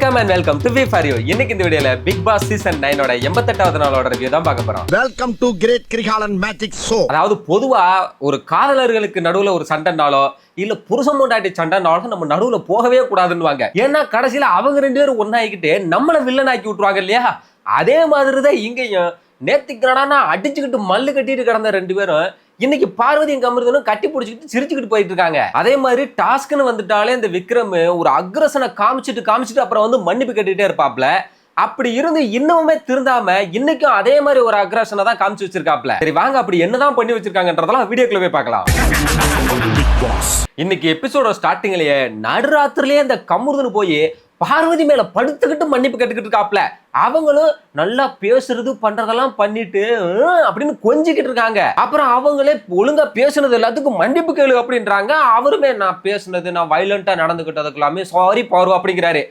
வணக்கம் and welcome to V for You. இன்னைக்கு இந்த வீடியோல பிக் பாஸ் சீசன் 9 ஓட 88வது நாளோட ரிவ்யூ தான் பார்க்க போறோம். Welcome to great Kirikalan magic show. அதாவது பொதுவா ஒரு காதலர்களுக்கு நடுவுல ஒரு சண்டைனாலோ இல்ல புருஷன் பொண்டாட்டி சண்டைனாலோ நம்ம நடுவுல போகவே கூடாதுன்னுவாங்க. ஏன்னா கடைசியில அவங்க ரெண்டு பேரும் ஒன்னாக்கிட்டு நம்மள வில்லன் ஆக்கி விட்டுருவாங்க இல்லையா? அதே மாதிரிதான் இங்கேயும் நேத்திக்கடானா அடிச்சுக்கிட்டு மல்லு கட்டிட்டு கிடந்த ரெண்டு பேரும் இன்னைக்கு பார்வதியும் கமருதனும் கட்டி பிடிச்சிக்கிட்டு சிரிச்சுக்கிட்டு போயிட்டு இருக்காங்க. அதே மாதிரி டாஸ்க்னு வந்துட்டாலே இந்த விக்ரம் ஒரு அக்ரஷனை காமிச்சிட்டு அப்புறம் வந்து மன்னிப்பு கட்டிட்டே இருப்பாப்ல. அப்படி இருந்து இன்னுமே திருந்தாம இன்னைக்கும் அதே மாதிரி ஒரு அக்ரஷனை தான் காமிச்சு வச்சிருக்காப்ல. சரி வாங்க அப்படி என்னதான் பண்ணி வச்சிருக்காங்கன்றதெல்லாம் வீடியோக்குள்ள போய் பார்க்கலாம். இன்னைக்கு எபிசோட ஸ்டார்டிங்லயே நடுராத்திரிலேயே இந்த கமருதன் போய் பார்வதி மேல படுத்துக்கிட்டு மன்னிப்பு கட்டுக்கிட்டு இருக்காப்ல. அவங்களும் நல்லா பேசுறது பண்றதெல்லாம் பண்ணிட்டு அப்படின்னு கொஞ்சிக்கிட்டு இருக்காங்க. அப்புறம் அவங்களே ஒழுங்கா பேசுனது எல்லாத்துக்கும் மன்னிப்பு கேளு அப்படின்றாங்க. அவருமே நான் பேசுனது நான் வயலண்டா நடந்துகிட்டதுக்கு எல்லாமே சாரி பார்வா அப்படிங்கிறாரு.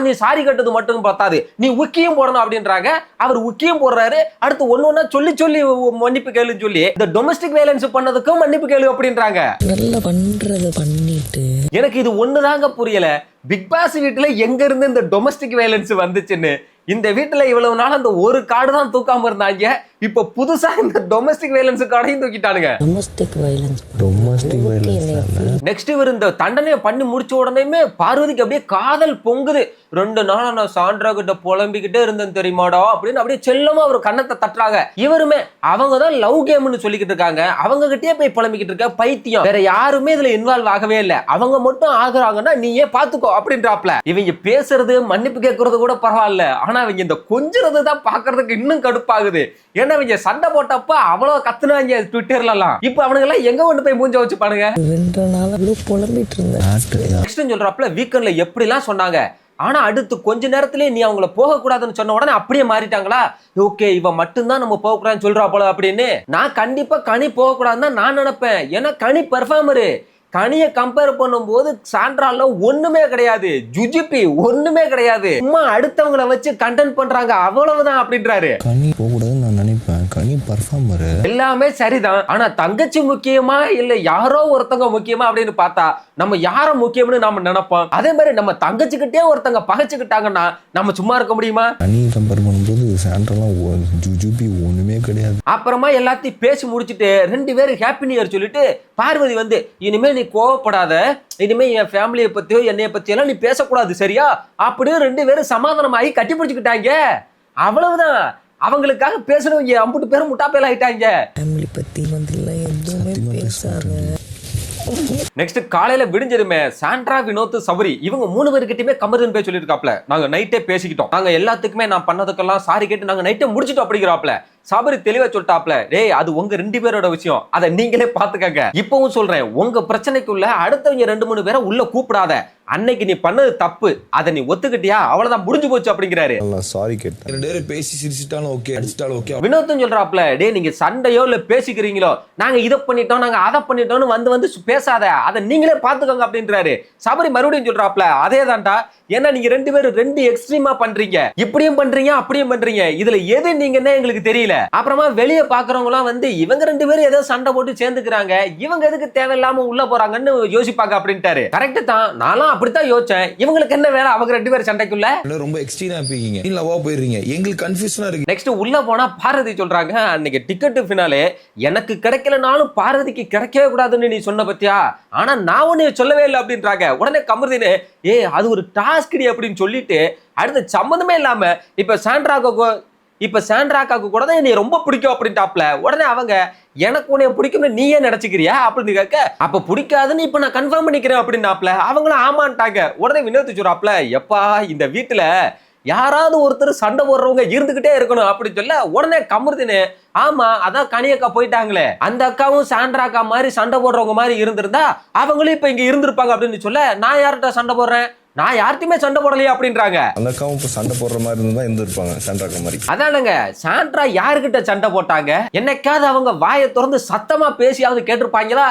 நீ சாரி கட்டது மட்டும் பார்த்தாது, நீ உக்கியும் போடணும் அப்படின்றாங்க. அவர் உக்கியும் போடுறாரு. அடுத்து ஒன்னொன்னா சொல்லி மன்னிப்பு கேளுன்னு சொல்லி இந்த டொமஸ்டிக் வயலன்ஸ் பண்ணதுக்கும் மன்னிப்பு கேளு அப்படின்றாங்க. நல்லா பண்றது பண்ணிட்டு எனக்கு இது ஒண்ணுதாங்க புரியல. பிக் பாஸ் வீட்டுல எங்க இருந்து இந்த டொமஸ்டிக் வயலன்ஸ் வந்துச்சுன்னு. இந்த வீட்டுல இவ்வளவு நாள் அந்த ஒரு கார்டு தான் தூக்காம இருந்தாங்க. இப்ப புதுசா இந்த டொமஸ்டிக் வயலன்ஸ் கார்டையும் தூக்கிட்டானுங்க. நெக்ஸ்ட் இவர் இந்த தண்டனையை பண்ணி முடிச்ச உடனே பார்வதிக்கு அப்படியே காதல் பொங்குது. 2 நாளா நான் சாண்ட்ரா கிட்ட புலம்பிக்கிட்டே இருந்தேன் தெரியுமாடா அப்படின்னு அப்படியே செல்லமா ஒரு கண்ணத்தை தட்டுறாங்க. இவருமே அவங்க தான் லவ் கேம்னு சொல்லிக்கிட்டு இருக்காங்க. அவங்க கிட்டே போய் புலம்பிக்கிட்டு இருக்க பைத்தியம். வேற யாருமே இதுல இன்வால்வ் ஆகவே இல்லை. அவங்க மட்டும் ஆகுறாங்கன்னா நீயே பாத்துக்கோ அப்படின்றாப்ல. இவங்க பேசுறது மன்னிப்பு கேட்கறது கூட பரவாயில்ல. ஆனா அவங்க இந்த கொஞ்சறது தான் பாக்குறதுக்கு இன்னும் கடுப்பாகுது. ஏன்னா அவங்க சண்டை போட்டப்ப அவ்வளவு கத்துனாங்க ட்விட்டர்ல எல்லாம். இப்ப அவனுங்க எல்லாம் எங்க கொண்டு போய் மூஞ்ச வச்சு பாருங்க. 2 நாளா புலம்பிட்டு இருந்தேன். நெக்ஸ்ட் சொல்றாப்ல வீக்கெண்ட்ல எப்படி எல்லாம் சொன்னாங்க. ஆனா அடுத்து கொஞ்ச நேரத்திலேயே நீ அவங்கள போக கூடாதுன்னு சொன்ன உடனே அப்படியே மாறிட்டாங்களா? ஓகே இவ மட்டும்தான் நம்ம போக கூடாதுன்னு சொல்றா போல அப்படின்னு. நான் கண்டிப்பா கனி போக கூடாதுன்னு தான் நான் நினைப்பேன். ஏன்னா கனி பெர்ஃபார்மரு. கனியை கம்பேர் பண்ணும்போது சாண்ட்ரால ஒண்ணுமே கிடையாது. ஜுஜிபி ஒண்ணுமே கிடையாது. சும்மா அடுத்தவங்களை வச்சு கண்டென்ட் பண்றாங்க அவ்வளவுதான் அப்படின்றாரு. கனி போக கூடாதுன்னு நான் நினைப்பேன். கனி பெர்ஃபார்மர் எல்லாமே சரிதான். ஆனா தங்கச்சி முக்கியமா இல்ல யாரோ ஒருத்தங்க முக்கியமா அப்படின்னு பார்த்தா நம்ம யார முக்கியம்னு நாம நினைப்போம். அதே மாதிரி நம்ம தங்கச்சிக்கிட்டே ஒருத்தங்க பகைச்சுக்கிட்டாங்கன்னா நம்ம சும்மா இருக்க முடியுமா? கனி கம்பேர் பண்ணும்போது சாண்ட்ராலாம் ஜுஜுபி ஒண்ணுமே கிடையாது. அப்புறமா எல்லாத்தையும் பேசி முடிச்சுட்டு 2 பேரும் ஹாப்பி நியூ இயர் சொல்லிட்டு பார்வதி வந்து இனிமே நீ கோவப்படாத, இனிமே என் ஃபேமிலியை பத்தியோ என்னைய பத்தியெல்லாம் நீ பேசக்கூடாது சரியா அப்படின்னு 2 பேரும் சமாதானமாகி கட்டி பிடிச்சுக்கிட்டாங்க. அவ்வளவுதான். அவங்களுக்காக பேசுறவங்க அம்புட்டு பேரும் முட்டாப்பேல ஆயிட்டாங்க. ஃபேமிலி பத்தி வந்து எதுவுமே பேசாத. நெக்ஸ்ட் காலையில விடிஞ்சதுமே சாண்ட்ரா, வினோத், சபரி இவங்க 3 பேருக்கிட்டயுமே கமருதன் போய் சொல்லிருக்காப்ல. நாங்க நைட்டே பேசிக்கிட்டோம். நாங்க எல்லாத்துக்குமே நான் பண்ணதுக்கெல்லாம் சாரி கேட்டு நாங்க நைட்டே முடிச்சிட்டோம் அப்படிங்கிறாப்ல. சபரி தெளிவா சொல்லிட்டாப்ல, டேய் அது உங்க 2 பேரோட விஷயம், அதை நீங்களே பாத்துக்கங்க. இப்பவும் சொல்றேன், உங்க பிரச்சனைக்குள்ள அடுத்தவங்க 2-3 பேரை உள்ள கூப்பிடாத. அன்னைக்கு நீ பண்ணது தப்பு, அதை நீ ஒத்துக்கிட்டியா அவ்வளவுதான் முடிஞ்சு போச்சு அப்படிங்கிறாரு. சாரி கேட்டேன். 2 பேரும் பேசி சிரிச்சிட்டாலும் ஓகே, அடிச்சிட்டாலும் ஓகே. வினோத்தும் சொல்றாப்ல, டேய் நீங்க சண்டையோ இல்ல பேசிக்கிறீங்களோ நாங்க இதை பண்ணிட்டோம் நாங்க அதை பண்ணிட்டோம்னு வந்து பேசாத, அதை நீங்களே பாத்துக்கோங்க அப்படின்றாரு. சபரி மறுபடியும் சொல்றாப்ல, அதே தான்டா. ஏன்னா நீங்க 2 பேரும் 2 எக்ஸ்ட்ரீமா பண்றீங்க. இப்படியும் பண்றீங்க அப்படியும் பண்றீங்க. இதுல எது நீங்கன்னு எங்களுக்கு தெரியல. அப்புறமா வெளியே பாக்குறவங்க எல்லாம் வந்து இவங்க 2 பேரும் ஏதோ சண்டை போட்டு சேர்ந்துக்கிறாங்க, இவங்க எதுக்கு தேவையில்லாம உள்ள போறாங்கன்னு யோசிப்பாங்க அப்படின்ட்டாரு. கரெக்ட் தான், நானும் அப்படித்தான் யோசிச்சேன். இவங்களுக்கு என்ன வேலை அவங்க 2 பேரும் சண்டைக்குள்ள? ரொம்ப எக்ஸ்ட்ரீமா இருக்கீங்க, லவ்வா போயிடுறீங்க, எங்களுக்கு கன்ஃபியூஷனா இருக்கு. நெக்ஸ்ட் உள்ள போனா பார்வதி சொல்றாங்க, அன்னைக்கு டிக்கெட் ஃபினாலே எனக்கு கிடைக்கலனாலும் பார்வதிக்கு கிடைக்கவே கூடாதுன்னு நீ சொன்ன பத்தியா, ஆனா நான் ஒண்ணு சொல்லவே இல்லை அப்படின்றாங்க. உடனே கமருதீன் அது ஒரு டாஸ்க் அப்படின்னு சொல்லிட்டு அடுத்து சம்பந்தமே இல்லாம இப்ப சாண்ட்ராக்காக்கு கூட தான் என்னை ரொம்ப பிடிக்கும் அப்படின்ட்டாப்ல. உடனே அவங்க எனக்கு உன்னைய பிடிக்கும்னு நீயே நினைச்சுக்கிறியா அப்படின்னு கேட்க, அப்ப பிடிக்காதுன்னு இப்ப நான் கன்ஃபார்ம் பண்ணிக்கிறேன் அப்படின்னாப்ல. அவங்களும் ஆமான்ட்டாங்க. உடனே வினோத் சொல்றாப்ல, எப்பா இந்த வீட்டுல யாராவது ஒருத்தர் சண்டை போடுறவங்க இருந்துகிட்டே இருக்கணும் அப்படின்னு சொல்ல, உடனே கமருதீன் ஆமா அதான் கனியக்கா போயிட்டாங்களே, அந்த அக்காவும் சாண்ட்ராக்கா மாதிரி சண்டை போடுறவங்க மாதிரி இருந்திருந்தா அவங்களும் இப்ப இங்க இருந்திருப்பாங்க அப்படின்னு சொல்ல, நான் யார்கிட்ட சண்டை போடுறேன், நான் யார்கிட்டயுமே சண்டை போடலையா அப்படின்றாங்க. அந்த அக்காவும் இப்ப சண்டை போடுற மாதிரி இருந்தா இருந்திருப்பாங்க சாண்ட்ராக்கா மாதிரி. அதானுங்க, சாண்ட்ரா யாருக்கிட்ட சண்டை போட்டாங்க? என்னைக்காவது அவங்க வாயை திறந்து சத்தமா பேசியாவது கேட்டிருப்பாங்களா?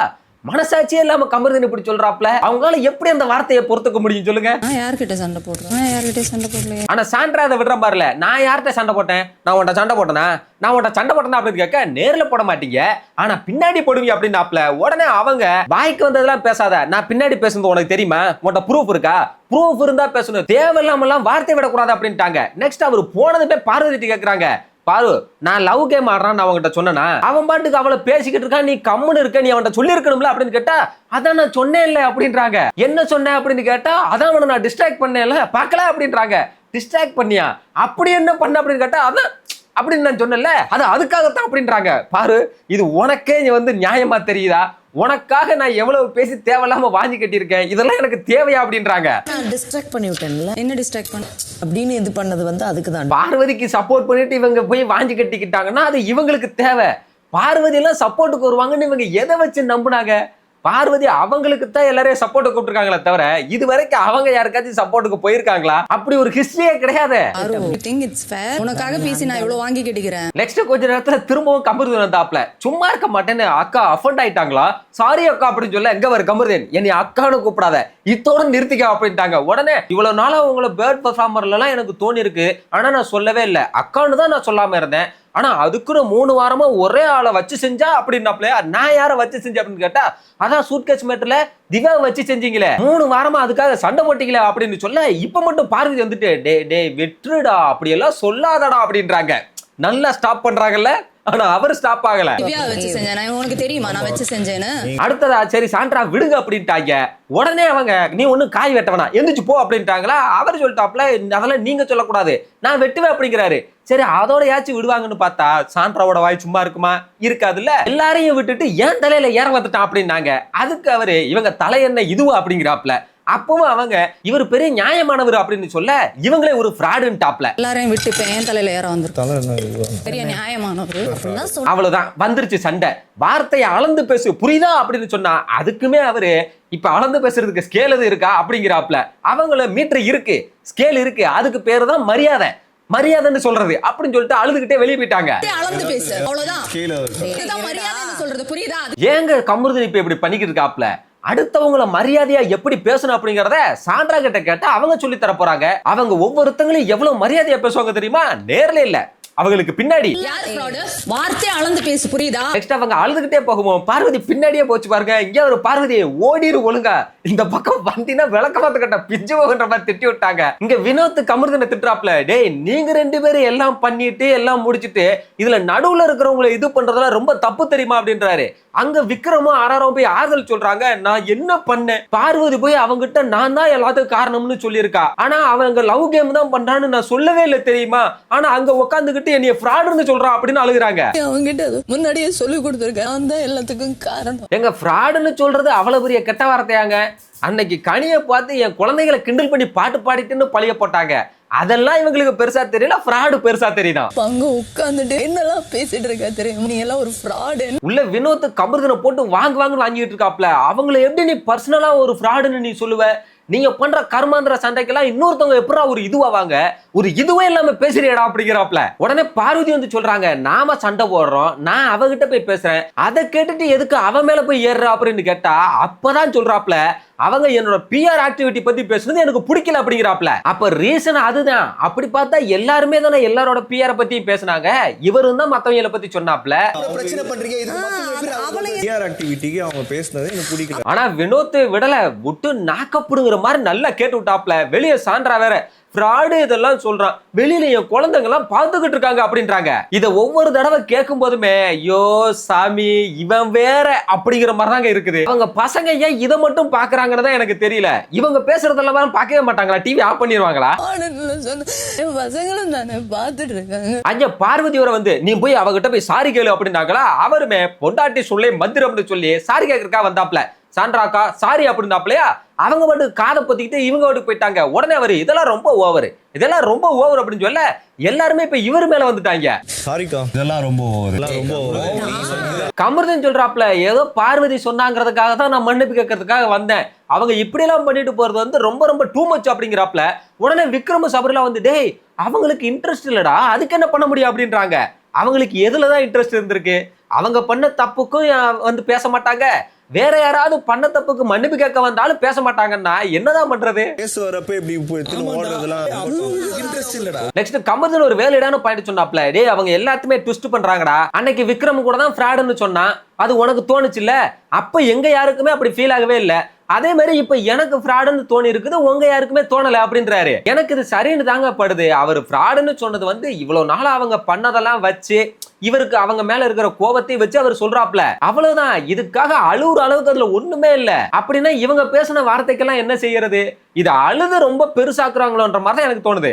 மனசாட்சியே இல்லாம கமருதீன் இப்படி சொல்றாப்ல. அவங்களால எப்படி அந்த வார்த்தையை பொறுத்துக்க முடியும் சொல்லுங்க? நான் யார்கிட்ட சண்டை போடுறேன்? நான் யார்கிட்ட சண்டை போடலையே. ஆனா சாண்ட்ரா அதை விடுற பாருல, நான் யார்கிட்ட சண்டை போட்டேன்? நான் உன்ட்ட சண்டை போட்டேனா? நான் உன்ட்ட சண்டை போட்டேனா அப்படின்னு கேட்க, நேர்ல போட மாட்டீங்க ஆனா பின்னாடி போடுவீங்க அப்படின்னாப்ல. உடனே அவங்க வாய்க்கு வந்ததெல்லாம் பேசாத, நான் பின்னாடி பேசுறது உனக்கு தெரியுமா? உன்ட்ட ப்ரூஃப் இருக்கா? ப்ரூஃப் இருந்தா பேசணும், தேவையில்லாமலாம் வார்த்தை விடக்கூடாது அப்படின்ட்டாங்க. நெக்ஸ்ட் அவர் போனதுமே பார்வதி கேக்குறாங்க, பாரு நான் லவ் கேம் ஆடுறான் நான் அவன்கிட்ட சொன்னா, அவன் பாட்டுக்கு அவளை பேசிக்கிட்டு இருக்கான், நீ கம்முன்னு இருக்க, நீ அவன்கிட்ட சொல்லி இருக்கணும்ல அப்படின்னு கேட்டா, அதான் நான் சொன்னேன் இல்ல அப்படின்றாங்க. என்ன சொன்னேன் அப்படின்னு கேட்டா, அதான் அவனை நான் டிஸ்ட்ராக்ட் பண்ணேன்ல பார்க்கல அப்படின்றாங்க. டிஸ்ட்ராக்ட் பண்ணியா? அப்படி என்ன பண்ண அப்படின்னு கேட்டா, அதான் அப்படின்னு நான் சொன்னேன்ல, அது அதுக்காகத்தான் அப்படின்றாங்க. பாரு இது உனக்கே வந்து நியாயமா தெரியுதா? உனக்காக நான் எவ்வளவு பேசி தேவையில்லாம வாங்கி கட்டியிருக்கேன், இதெல்லாம் எனக்கு தேவையா அப்படின்றாங்க. நான் டிஸ்ட்ராக்ட் பண்ணி விட்டேன்ல என்ன டிஸ்ட்ராக்ட் பண்ண அப்படின்னு இது பண்ணது வந்து அதுக்கு தான். பார்வதிக்கு சப்போர்ட் பண்ணிட்டு இவங்க போய் வாங்கி கட்டிக்கிட்டாங்கன்னா அது இவங்களுக்கு தேவை. பார்வதி எல்லாம் சப்போர்ட்டுக்கு வருவாங்கன்னு இவங்க எதை வச்சு நம்புனாங்க? பார்வதி அவங்களுக்கு தான் எல்லாரையும் சப்போர்ட் கூப்பிட்டுருக்காங்களே தவிர இது வரைக்கும் அவங்க யாருக்காச்சும் சப்போர்ட்டுக்கு போயிருக்காங்களா? அப்படி ஒரு ஹிஸ்டரியே கிடையாது. உனக்காக பேசி நான் இவ்வளவு வாங்கி கட்டிக்கிறேன். நெக்ஸ்ட் கொஞ்ச நேரத்துல திரும்பவும் கமருதீன் வந்தாப்ல. சும்மா இருக்க மாட்டேன்னு அக்கா அஃபண்ட் ஆயிட்டாங்களா? சாரி அக்கா அப்படின்னு சொல்ல, எங்க வர கமருதீன் என்னை அக்கான்னு கூப்பிடாத, இத்தோட நிறுத்திக்க அப்படின்ட்டாங்க. உடனே இவ்வளவு நாளா உங்களை பேர்ட் பர்ஃபார்மர்ல எல்லாம் எனக்கு தோணி இருக்கு, ஆனா நான் சொல்லவே இல்லை, அக்கான்னு தான் நான் சொல்லாம இருந்தேன். ஆனா அதுக்குன்னு 3 வாரமா ஒரே ஆளை வச்சு செஞ்சா அப்படின்னாப்லையா? நான் யாரை வச்சு செஞ்சேன் அப்படின்னு கேட்டா, அதான் சூட்கேஸ் மேட்டர்ல திவ்யா வச்சு செஞ்சீங்களே, 3 வாரமா அதுக்காக சண்டை போட்டீங்களே அப்படின்னு சொல்ல, இப்ப மட்டும் பார்வதி வந்துட்டு டே விட்டுடா அப்படியெல்லாம் சொல்லாதடா அப்படின்றாங்க. நல்லா ஸ்டாப் பண்றாங்கல்ல, ஆனா அவர் ஸ்டாப் ஆகல. திவ்யா வச்சு செஞ்சேன், உனக்கு தெரியுமா நான் வச்சு செஞ்சேன்னு? அடுத்ததா சரி சாண்ட்ரா விடுங்க அப்படின்ட்டாங்க. உடனே அவங்க நீ ஒன்னும் காய் வெட்ட வேணாம் எந்திரிச்சு போ அப்படின்ட்டாங்களா. அவர் சொல்லிட்டாப்ல, அதெல்லாம் நீங்க சொல்லக்கூடாது, நான் வெட்டுவேன் அப்படிங்கிறாரு. சரி அதோட யாச்சும் விடுவாங்கன்னு பார்த்தா சாண்ட்ராவோட வாய் சும்மா இருக்குமா? இருக்காதுல்ல. எல்லாரையும் விட்டுட்டு ஏன் தலையில ஏற வந்துட்டான் அப்படின்னாங்க. அதுக்கு அவரு இவங்க தலை என்ன இதுவா அப்படிங்கிறாப்ல. அப்பவும் அவங்க இவர் பெரிய நியாயமானவர் அப்படின்னு சொல்ல, இவங்களே ஒரு ஃப்ராடுன்ட்டாப்ல. எல்லாரையும் விட்டு இப்ப என் தலையில ஏற வந்துருக்கு, பெரிய நியாயமானவர். அவ்வளவுதான் வந்துருச்சு சண்டை. வார்த்தையை அளந்து பேசு புரியுதா அப்படின்னு சொன்னா, அதுக்குமே அவரு இப்ப அளந்து பேசுறதுக்கு ஸ்கேல் எது இருக்கா அப்படிங்கிறாப்ல. அவங்கள மீட்டர் இருக்கு, ஸ்கேல் இருக்கு, அதுக்கு பேரு தான் மரியாதை. மரியாதைன்னு சொல்றது அப்படின்னு சொல்லிட்டு அழுதுகிட்டே வெளியே போயிட்டாங்க. அளந்து பேசு அவ்வளவுதான், இதுதான் மரியாதைன்னு சொல்றது, புரியுதா? ஏங்க கமருதீன் இப்ப இப்படி பண்ணிக்கிட்டு இருக்காப்ல? அடுத்தவங்கள மரியாதையா எப்படி பேசணும் அப்படிங்கறத சாண்ட்ரா கிட்ட கேட்டா அவங்க சொல்லி தர போறாங்க. அவங்க ஒவ்வொருத்தங்களும் எவ்வளவு மரியாதையா பேசுவாங்க தெரியுமா? நேர்ல இல்ல, அவங்களுக்கு பின்னாடி. வார்த்தையை அளந்து பேசு புரியுதா? நெக்ஸ்ட் அவங்க அழுதுகிட்டே போகும்போது பார்வதி பின்னாடியே போச்சு பாருங்க. இங்க ஒரு பார்வதி ஓடிரு ஒழுங்கா, இந்த பக்கம் வந்தினா விளக்கமாத்து கட்ட பிஞ்சு போகின்ற மாதிரி திட்டி விட்டாங்க. இங்க வினோத் கமருதீனை திட்டுறாப்ல, டேய் நீங்க 2 பேரும் எல்லாம் பண்ணிட்டு எல்லாம் முடிச்சிட்டு இதுல நடுவுல இருக்கிறவங்களை இது பண்றதெல்லாம் ரொம்ப தப்பு தெரியுமா அப்படின்றாரு. அங்க விக்ரமும் ஆராரும் போய் ஆறுதல் சொல்றாங்க, நான் என்ன பண்ணேன்? பார்வதி போய் அவங்கிட்ட நான் தான் எல்லாத்துக்கும் காரணம்னு சொல்லியிருக்கா, ஆனா அவங்க லவ் கேம் தான் பண்றான்னு நான் சொல்லவே இல்லை தெரியுமா? ஆனா அங்க உட்காந்துக்கிட்டு என்னைய ஃப்ராடுன்னு சொல்றான் அப்படின்னு அழுகுறாங்க. அவங்கிட்ட முன்னாடியே சொல்லி கொடுத்துருக்கேன், நான் தான் எல்லாத்துக்கும் காரணம். எங்க ஃப்ராடுன்னு சொல்றது அவ்வளவு பெரிய கெட்ட வார்த்தையாங்க? அன்னைக்கு கனியை பார்த்து என் குழந்தைகளை கிண்டல் பண்ணி பாட்டு பாடிட்டுன்னு பழிய போட்டாங்க. அதெல்லாம் இவங்களுக்கு பெருசா தெரியல, ஃப்ராடு பெருசா தெரியுதான். அங்க உட்கார்ந்துட்டு என்னெல்லாம் பேசிட்டு இருக்க தெரியும், நீ எல்லாம் ஒரு ஃப்ராடு. உள்ள வினோத் கமருதீனை போட்டு வாங்குன்னு வாங்கிட்டு இருக்காப்ல. அவங்களை எப்படி நீ பர்சனலா ஒரு ஃப்ராடுன்னு நீ சொல்லுவ? நீங்க பண்ற கர்மாந்திர சண்டைக்கெல்லாம் இன்னொருத்தவங்க எப்படா ஒரு இதுவாங்க, ஒரு இதுவே இல்லாம பேசுறியடா அப்படிங்கிறாப்ல. உடனே பார்வதி வந்து சொல்றாங்க, நாம சண்டை போடுறோம், நான் அவகிட்ட போய் பேசுறேன், அதை கேட்டுட்டு எதுக்கு அவன் மேல போய் ஏறுற அப்படின்னு கேட்டா, அப்பதான் சொல்றாப்ல அவங்க என்னோட பிஆர் ஆக்டிவிட்டி பத்தி பேசுறது எனக்கு பிடிக்கல அப்படிங்கிறாப்ல. அப்ப ரீசன் அதுதான். அப்படி பார்த்தா எல்லாருமே தானே எல்லாரோட பிஆர் பத்தி பேசினாங்க, இவரும் தான் மத்தவங்கள பத்தி சொன்னாப்ல. பிரச்சனை பண்றீங்க, பிஆர் ஆக்டிவிட்டிக்கு அவங்க பேசுனது எனக்கு பிடிக்கல. ஆனா வினோத் விடல, விட்டு நாக்கப்படுங்கிற மாதிரி நல்லா கேட்டு விட்டாப்ல. வெளியே சாண்ட்ரா வேற ஃப்ராடு இதெல்லாம் சொல்றான், வெளியில என் குழந்தைங்க எல்லாம் பார்த்துக்கிட்டு இருக்காங்க அப்படின்றாங்க. இத ஒவ்வொரு தடவை கேட்கும் போதுமே ஐயோ சாமி இவன் வேற அப்படிங்கிற மாதிரி தாங்க இருக்குது. அவங்க பசங்க ஏன் இதை மட்டும் பாக்குறாங்கன்னு எனக்கு தெரியல. இவங்க பேசுறதெல்லாம் பார்க்கவே மாட்டாங்களா? டிவி ஆஃப் பண்ணிடுவாங்களா? பசங்களும் தானே பார்த்துட்டு இருக்காங்க. அங்க பார்வதியோட வந்து நீ போய் அவகிட்ட போய் சாரி கேளு அப்படின்னாங்களா. அவருமே பொண்டாட்டி சொல்லே மந்திரம்னு சொல்லி சாரி கேட்கறக்கா வந்தாப்ல. சாண்ட்ராக்கா சாரி அப்படின்னாப்லையா, அவங்க மட்டும் காதை பொத்திக்கிட்டு இவங்க வீட்டுக்கு போயிட்டாங்க. உடனே அவரு இதெல்லாம் ரொம்ப ஓவர், இதெல்லாம் ரொம்ப ஓவர் அப்படின்னு சொல்ல எல்லாருமே இப்ப இவர் மேல வந்துட்டாங்க. சாரிக்கா இதெல்லாம் ரொம்ப ஓவர். கமருதீன் சொல்றாப்ல, ஏதோ பார்வதி சொன்னாங்கிறதுக்காக தான் நான் மன்னிப்பு கேட்கறதுக்காக வந்தேன், அவங்க இப்படி எல்லாம் பண்ணிட்டு போறது வந்து ரொம்ப ரொம்ப டூ மச் அப்படிங்கிறாப்ல. உடனே விக்ரம் சபரிலாம் வந்து டேய் அவங்களுக்கு இன்ட்ரெஸ்ட் இல்லடா, அதுக்கு என்ன பண்ண முடியும் அப்படின்றாங்க. அவங்களுக்கு எதுலதான் இன்ட்ரெஸ்ட் இருந்திருக்கு? அவங்க பண்ண தப்புக்கும் வந்து பேச மாட்டாங்க, வேற யாராவது பண்ண தப்புக்கு மன்னிப்பு கேட்க வந்தாலும் பேச மாட்டாங்கன்னா என்னதான் பண்றது? நெக்ஸ்ட் கமர்தன் ஒரு வேலைடான பாயிண்ட் சொன்னாப்ல, டேய் அவங்க எல்லாத்தையுமே ட்விஸ்ட் பண்றாங்கடா, அன்னைக்கு விக்ரம் கூட தான் ஃப்ராடுன்னு சொன்னா, அது உனக்கு தோணுச்சுல்ல, அப்ப எங்க யாருக்குமே அப்படி ஃபீல் ஆகவே இல்ல, அதே மாதிரி இப்ப எனக்கு ஃப்ராடுன்னு தோணி இருக்குது, உங்க யாருக்குமே தோணல அப்படின்றாரு. எனக்கு இது சரின்னு தாங்க படுது. அவர் ஃப்ராடுன்னு சொன்னது வந்து இவ்வளவு நாளா அவங்க பண்ணதெல்லாம் வச்சு இவருக்கு அவங்க மேல இருக்கிற கோபத்தை வச்சு அவர் சொல்றாப்ல, அவ்வளவுதான். இதுக்காக அழுவுற அளவுக்கு அதுல ஒண்ணுமே இல்ல. அப்படின்னா இவங்க பேசின வார்த்தைக்கெல்லாம் என்ன செய்யறது? இது அழுது ரொம்ப பெருசாக்குறாங்களோன்ற மாதிரி தான் எனக்கு தோணுது.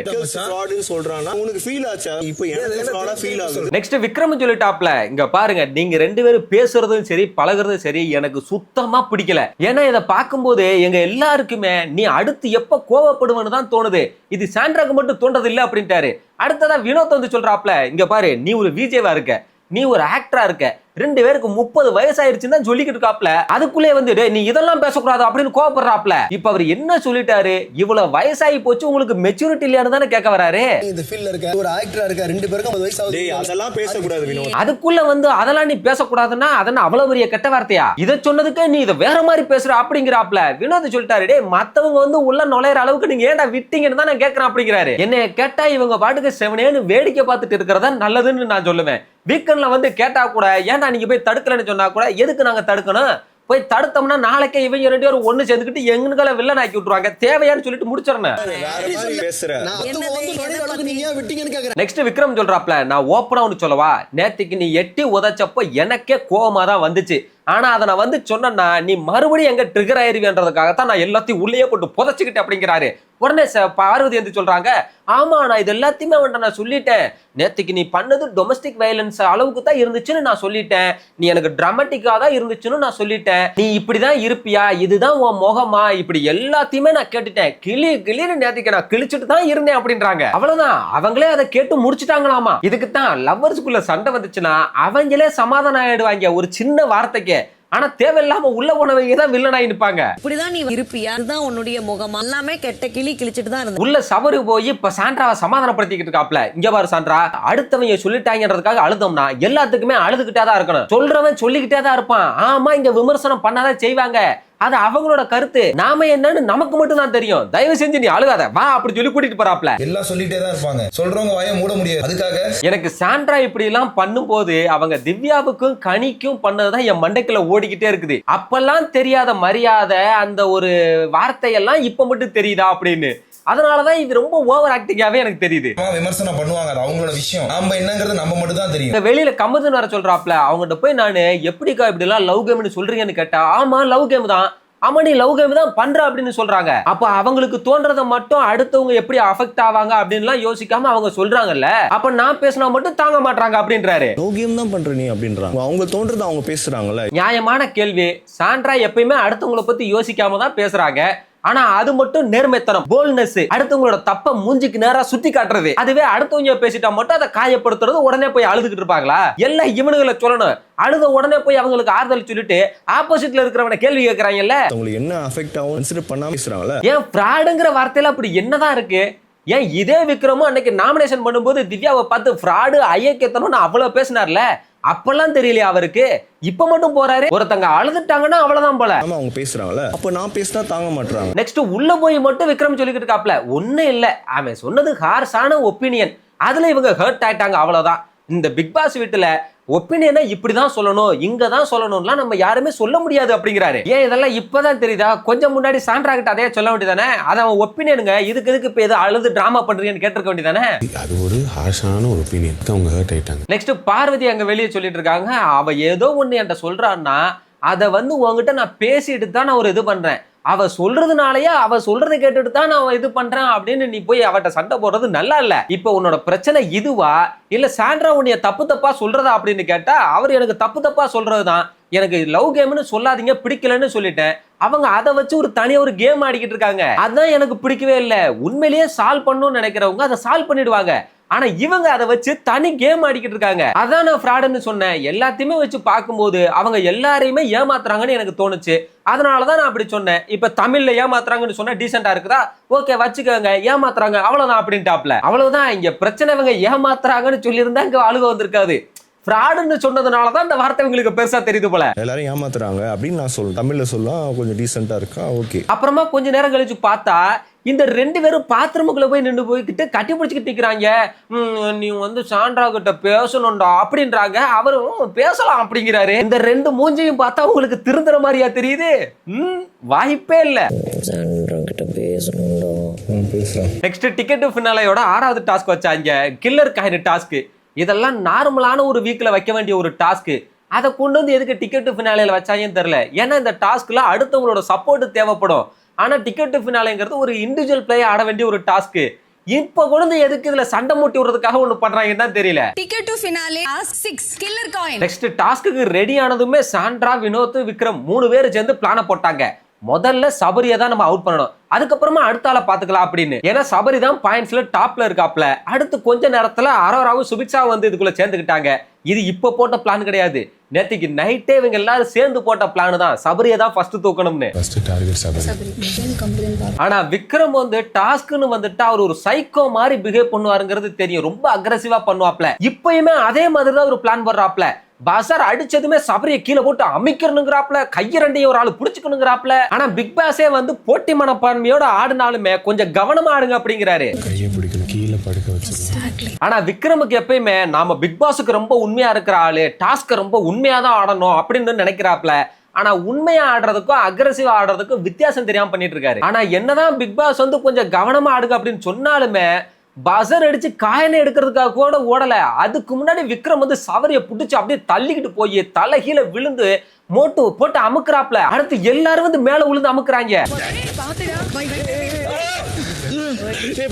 நெக்ஸ்ட் விக்ரம் சொல்லிட்டாப்ல, இங்க பாருங்க, நீங்க ரெண்டு பேரும் பேசுறதும் சரி பழகுறதும் சரி எனக்கு சுத்தமா பிடிக்கல. ஏன்னா இதை பார்க்கும்போது எங்க எல்லாருக்குமே நீ அடுத்து எப்ப கோவப்படுவன்னு தான் தோணுது, இது சாண்ட்ராக்கு மட்டும் தோன்றது இல்ல அப்படின்ட்டாரு. அடுத்ததா வினோத் வந்து சொல்றாப்ல, இங்க பாரு, நீ ஒரு விஜேவா இருக்க, நீ ஒரு ஆக்டரா இருக்க, ரெண்டு பேருக்கு 30 வயசாயிருச்சுன்னு தான் சொல்லிக்கிட்டு இருக்காப்ல, அதுக்குள்ளே வந்து நீ இதெல்லாம் பேசக்கூடாது அப்படின்னு கோவப்படுறாப்ல. இப்ப அவர் என்ன சொல்லிட்டாரு? இவ்வளவு வயசாகி போச்சு, உங்களுக்கு மெச்சூரிட்டி இல்லையான்னு தானே கேட்க வராரு. இந்த ஃபீல்ட்ல இருக்க ஒரு ஆக்டரா இருக்க, ரெண்டு பேருக்கும் 50 வயசு ஆகுது, அதெல்லாம் பேசக்கூடாது வினோத். அதுக்குள்ள வந்து அதெல்லாம் நீ பேசக்கூடாதுன்னா அதென்ன அவ்வளவு பெரிய கெட்ட வார்த்தையா? இதை சொன்னதுக்கு நீ இதை வேற மாதிரி பேசுற அப்படிங்கிறாப்ல. வினோத் சொல்லிட்டாரு, டே மத்தவங்க வந்து உள்ள நுழையிற அளவுக்கு நீங்க ஏன்டா விட்டீங்கன்னு தான் நான் கேட்கறேன் அப்படிங்கிறாரு. என்னைய கேட்டா இவங்க பாட்டுக்கு செவனேன்னு வேடிக்கை பார்த்துட்டு இருக்கிறதா நல்லதுன்னு நான் சொல்லுவேன். வீக்கெண்ட்ல வந்து கேட்டா கூட, ஏன்டா நீங்க போய் தடுக்கலன்னு சொன்னா கூட, எதுக்கு நாங்க தடுக்கணும்? போய் தடுத்தோம்னா நாளைக்கே இவங்க ரெண்டு பேரும் ஒண்ணு சேர்ந்துக்கிட்டு எங்களை வில்லன் ஆக்கி விட்டுருவாங்க, தேவையான்னு சொல்லிட்டு முடிச்சிடணும். நெக்ஸ்ட் விக்ரம் சொல்றாப்ல, நான் ஓப்பனா ஒன்னு சொல்லவா, நேத்துக்கு நீ எட்டி உதைச்சப்போ எனக்கே கோவமா தான் வந்துச்சு, ஆனா அதை நான் வந்து சொன்னா நீ மறுபடியும் எங்க ட்ரிகர் ஆயிருவேன்றதுக்காகத்தான் நான் எல்லாத்தையும் உள்ளே போட்டு புதைச்சுக்கிட்டு அப்படிங்கிறாரு. உடனே பார்வதி வந்து சொல்றாங்க, ஆமா நான் இது எல்லாத்தையுமே அவன்கிட்ட நான் சொல்லிட்டேன், நேத்துக்கு நீ பண்ணது டொமஸ்டிக் வயலன்ஸ் அளவுக்கு தான் இருந்துச்சுன்னு நான் சொல்லிட்டேன், நீ எனக்கு டிராமட்டிக்கா தான் இருந்துச்சுன்னு நான் சொல்லிட்டேன், நீ இப்படிதான் இருப்பியா, இதுதான் உன் முகமா, இப்படி எல்லாத்தையுமே நான் கேட்டுட்டேன், கிளின்னு நேத்துக்கு நான் கிழிச்சுட்டு தான் இருந்தேன் அப்படின்றாங்க. அவ்வளவுதான், அவங்களே அதை கேட்டு முடிச்சுட்டாங்களாமா. இதுக்கு தான் லவ்வர்ஸ்குள்ள சண்டை வந்துச்சுன்னா அவங்களே சமாதானம் ஆயிடுவாங்க ஒரு சின்ன வார்த்தைக்கு. ஆனா தேவையில்லாம உள்ள போனவங்க தான் வில்லனாயி நிப்பாங்க. இப்படிதான் நீ இருப்பியா, அதுதான் உன்னுடைய முகம், எல்லாமே கெட்ட கிழிச்சிட்டு தான் இருந்த. உள்ள சவரு போய் இப்ப சாண்ட்ராவை சமாதானப்படுத்திக்கிட்டு இருக்காப்ல. இங்க பாரு சாண்ட்ரா, அடுத்தவங்க சொல்லிட்டாங்கன்றதுக்காக அழுதோம்னா எல்லாத்துக்குமே அழுதுகிட்டே தான் இருக்கணும், சொல்றவன் சொல்லிக்கிட்டே தான் இருப்பான். ஆமா இங்க விமர்சனம் பண்ணாதான் செய்வாங்க, அது அவங்களோட கருத்து, நாம என்னன்னு நமக்கு மட்டும் தான் தெரியும், தயவு செஞ்சு நீ அழுகாத வா அப்படி சொல்லி கூட்டிட்டு போறாப்ல. எல்லாம் சொல்லிட்டே தான் இருப்பாங்க, சொல்றவங்க வாயை மூட முடியாது. அதுக்காக எனக்கு சாண்ட்ரா இப்படி எல்லாம் பண்ணும் போது அவங்க திவ்யாவுக்கும் கனிக்கும் பண்ணதுதான் என் மண்டைக்குள்ள ஓடிக்கிட்டே இருக்குது. அப்பெல்லாம் தெரியாத மரியாதை, அந்த ஒரு வார்த்தையெல்லாம் இப்ப மட்டும் தெரியுதா அப்படின்னு. அதனாலதான் இது ரொம்ப ஓவர் ஆக்டிங்காவே எனக்கு தெரியுது. விமர்சனம் பண்ணுவாங்க, அது அவங்களோட விஷயம், நாம என்னங்கிறது நம்ம மட்டும் தான் தெரியும். வெளியில கமர்தன் வர சொல்றாப்ல, அவங்ககிட்ட போய் நானு எப்படிக்கா இப்படி எல்லாம் லவ் கேம்னு சொல்றீங்கன்னு கேட்டா, ஆமா லவ் கேம் தான், ஆமா நீ லவ் கேம் தான் பண்ற அப்படின்னு சொல்றாங்க. அப்ப அவங்களுக்கு தோன்றதை மட்டும் அடுத்தவங்க எப்படி அஃபெக்ட் ஆவாங்க அப்படின்னு யோசிக்காம அவங்க சொல்றாங்கல்ல, அப்ப நான் பேசினா மட்டும் தாங்க மாட்டாங்க அப்படின்றாரு. லவ் கேம் தான் பண்ற நீ அப்படின்றாங்க, அவங்க தோன்றது அவங்க பேசுறாங்கல்ல. நியாயமான கேள்வி. சாண்ட்ரா எப்பயுமே அடுத்தவங்களை பத்தி யோசிக்காம தான் பேசுறாங்க, ஆனா அது மட்டும் நேர்மைத்தனம், போல்ட்னஸ், அடுத்தவங்களோட தப்ப மூஞ்சிக்கு நேரா சுத்தி காட்டுறது. அதுவே அடுத்தவங்க பேசிட்டா மட்டும் அதை காயப்படுத்துறது, உடனே போய் அழுதுகிட்டு இருப்பாங்களா? எல்லாம் இவனுங்களை சொல்லணும், அழுத உடனே போய் அவங்களுக்கு ஆறுதல் சொல்லிட்டு ஆப்போசிட்ல இருக்கிறவனை கேள்வி கேட்கறாங்கல்ல, உங்களுக்கு என்ன அஃபெக்ட் ஆகும் கன்சிடர் பண்ணாம பேசுறாங்கல்ல. ஏன் ஃப்ராடுங்கிற வார்த்தையில அப்படி என்னதான் இருக்கு? ஏன் இதே விக்ரமும் அன்னைக்கு நாமினேஷன் பண்ணும்போது திவ்யாவை பார்த்து ஃப்ராடு ஐயக்கேத்தனும் அவ்வளவு பேசினார்ல, அப்பெல்லாம் தெரியலையா அவருக்கு? இப்ப மட்டும் போறாரு. ஒருத்தங்க அழுதுட்டாங்கன்னா அவ்வளவுதான் போல. ஆமா அவங்க பேசுறாங்கல்ல, அப்ப நான் பேசினா தாங்க மாட்டாங்க. நெக்ஸ்ட் உள்ள போய் மட்டும் விக்ரம் சொல்லிக்கிட்டு இருக்காப்ல, ஒன்னும் இல்ல, அவன் சொன்னது ஹார்ஷான ஒப்பீனியன், அதுல இவங்க ஹர்ட் ஆயிட்டாங்க அவ்வளவுதான். இந்த பிக் பாஸ் வீட்டுல ஒப்பீனியனை இப்படிதான் சொல்லணும், இங்கதான் சொல்லணும்லாம் நம்ம யாருமே சொல்ல முடியாது அப்படிங்கிறாரு. ஏன் இதெல்லாம் இப்பதான் தெரியுதா? கொஞ்சம் முன்னாடி சாண்ட்ரா கிட்ட அதே சொல்ல வேண்டியதானே, அது அவன் ஒப்பீனியனுங்க, இதுக்கு இப்ப எது அழுது டிராமா பண்றீங்கன்னு கேட்டிருக்க வேண்டியதானே. அது ஒரு ஹார்ஷான ஒரு ஒப்பீனியன், அவங்க ஹர்ட் ஆயிட்டாங்க. நெக்ஸ்ட் பார்வதி அங்க வெளியே சொல்லிட்டு இருக்காங்க, அவ ஏதோ ஒண்ணு என்கிட்ட சொல்றான்னா அதை வந்து உங்ககிட்ட நான் பேசிட்டு தான் நான் ஒரு இது பண்றேன், அவ சொல்றதுனாலயே அவ சொல்றதை கேட்டுட்டு தான் நான் இது பண்றேன் அப்படின்னு நீ போய் அவட்ட சண்டை போடுறது நல்லா இல்ல. இப்ப உன்னோட பிரச்சனை இதுவா இல்ல சாண்ட்ரா உன்னைய தப்பு தப்பா சொல்றதா அப்படின்னு கேட்டா, அவர் எனக்கு தப்பு தப்பா சொல்றதுதான், எனக்கு லவ் கேம்னு சொல்லாதீங்க பிடிக்கலன்னு சொல்லிட்டேன், அவங்க அதை வச்சு ஒரு தனியா ஒரு கேம் ஆடிக்கிட்டு இருக்காங்க, அதான் எனக்கு பிடிக்கவே இல்லை. உண்மையிலேயே சால்வ் பண்ணணும்னு நினைக்கிறவங்க அதை சால்வ் பண்ணிடுவாங்க, ஆனா இவங்க அதை வச்சு தனி கேம் ஆடிக்கிட்டு இருக்காங்க. அதான் நான் ஃப்ராடுன்னு சொன்னேன். எல்லாத்தையுமே வச்சு பார்க்கும்போது அவங்க எல்லாரையுமே ஏமாத்துறாங்கன்னு எனக்கு தோணுச்சு, அதனாலதான் நான் அப்படி சொன்னேன். இப்ப தமிழ்ல ஏமாத்துறாங்கன்னு சொன்னா டீசெண்டா இருக்குதா? ஓகே வச்சுக்கோங்க, ஏமாத்துறாங்க அவ்வளவுதான் அப்படின்ட்டாப்ல. அவ்வளவுதான், இங்க பிரச்சனை இவங்க ஏமாத்துறாங்கன்னு சொல்லியிருந்தா இங்க அழுக வந்திருக்காது. ஃப்ராடுன்னு சொன்னதுனாலதான் இந்த வார்த்தை உங்களுக்கு பெருசா தெரியுது போல. எல்லாரும் ஏமாத்துறாங்க அப்படின்னு நான் சொல்றேன். தமிழ்ல சொல்லலாம் கொஞ்சம் டீசெண்டா இருக்கா, ஓகே. அப்புறமா கொஞ்ச நேரம் கழிச்சு பார்த்தா இந்த 2 பேரும் பாத்ரூமுக்குள்ள போய் நின்று போய்கிட்டு கட்டி பிடிச்சிக்கிட்டு நிக்கிறாங்க. நீ வந்து சாண்ட்ரா கிட்ட பேசணும்டா அப்படின்றாங்க. அவரும் பேசலாம் அப்படிங்கிறாரு. இந்த 2 மூஞ்சையும் பார்த்தா உங்களுக்கு திருந்துற மாதிரியா தெரியுது? வாய்ப்பே இல்ல. நெக்ஸ்ட் டிக்கெட் ஃபினாலேயோட 6வது டாஸ்க் வச்சாங்க, கில்லர் காயின் டாஸ்க். இதெல்லாம் நார்மலான ஒரு வீக்ல வைக்க வேண்டிய ஒரு டாஸ்க். அதை கொண்டு வந்து எதுக்கு டிக்கெட் ஃபினாலேல வச்சாங்கன்னு தெரியல. ஏன்னா இந்த டாஸ்க்ல அடுத்தவங்களோட சப்போர்ட் தேவைப்படும். ஆனா டிக்கெட் ஃபினாலேங்கிறது ஒரு இண்டிவிஜுவல் பிளே ஆட வேண்டிய ஒரு டாஸ்க். இப்ப கொண்டு எதுக்கு இதுல சண்டை மூட்டி விடுறதுக்காக ஒண்ணு பண்றாங்கன்னு தான் தெரியல. Ticket to finale 6 killer coin. Next டாஸ்க்கு ரெடி ஆனதுமே சாண்ட்ரா, வினோத், விக்ரம் 3 பேர் சேர்ந்து பிளான போட்டாங்க. முதல்ல சபரியை தான் நம்ம அவுட் பண்ணணும், அதுக்கப்புறமா அடுத்த ஆளை பாத்துக்கலாம் அப்படின்னு. ஏன்னா சபரி தான் பாயிண்ட்ஸ்ல டாப்ல இருக்காப்ல. அடுத்து கொஞ்ச நேரத்துல அரோராவும் சுபிக்ஷாவும் வந்து இதுக்குள்ள சேர்ந்துக்கிட்டாங்க. இது இப்ப போட்ட பிளான் கிடையாது, நேத்திக்கு நைட்டே இவங்க எல்லாரும் சேர்ந்து போட்ட பிளான் தான். சபரியை தான் ஃபர்ஸ்ட் தூக்கணும்னு. ஆனா விக்ரம் வந்து டாஸ்க்னு வந்துட்டு அவர் ஒரு சைக்கோ மாதிரி பிஹேவ் பண்ணுவாருங்கிறது தெரியும். ரொம்ப அக்ரெசிவா பண்ணுவாப்ல. இப்பயுமே அதே மாதிரி தான் ஒரு பிளான் போடுறாப்ல. பாசர் அடிச்சதுமே சபரியை கீழே போட்டு அமைக்கணுங்கிறாப்ல, கைய ரெண்டையும் ஒரு ஆளு புடிச்சுக்கணுங்கிறாப்ல. ஆனா பிக் பாஸே வந்து போட்டி மனப்பான்மையோட ஆடுனாலுமே கொஞ்சம் கவனமா ஆடுங்க அப்படிங்கிறாரு. ஆனா விக்ரமுக்கு எப்பயுமே நாம பிக் பாஸுக்கு ரொம்ப உண்மையா இருக்கிற ஆளு, டாஸ்க் ரொம்ப உண்மையா தான் ஆடணும் அப்படின்னு நினைக்கிறாப்ல. ஆனா உண்மையா ஆடுறதுக்கும் அக்ரெசிவா ஆடுறதுக்கும் வித்தியாசம் தெரியாம பண்ணிட்டு இருக்காரு. ஆனா என்னதான் பிக் பாஸ் வந்து கொஞ்சம் கவனமா ஆடுங்க அப்படின்னு சொன்னாலுமே பசர் அடிச்சு காயினை எடுக்கிறதுக்காக கூட ஓடல. அதுக்கு முன்னாடி விக்ரம் வந்து சவரியை புடிச்சு அப்படியே தள்ளிக்கிட்டு போய் தலை கீழே விழுந்து மோட்டு போட்டு அமுக்குறாப்ல. அடுத்து எல்லாரும் வந்து மேல விழுந்து அமுக்குறாங்க.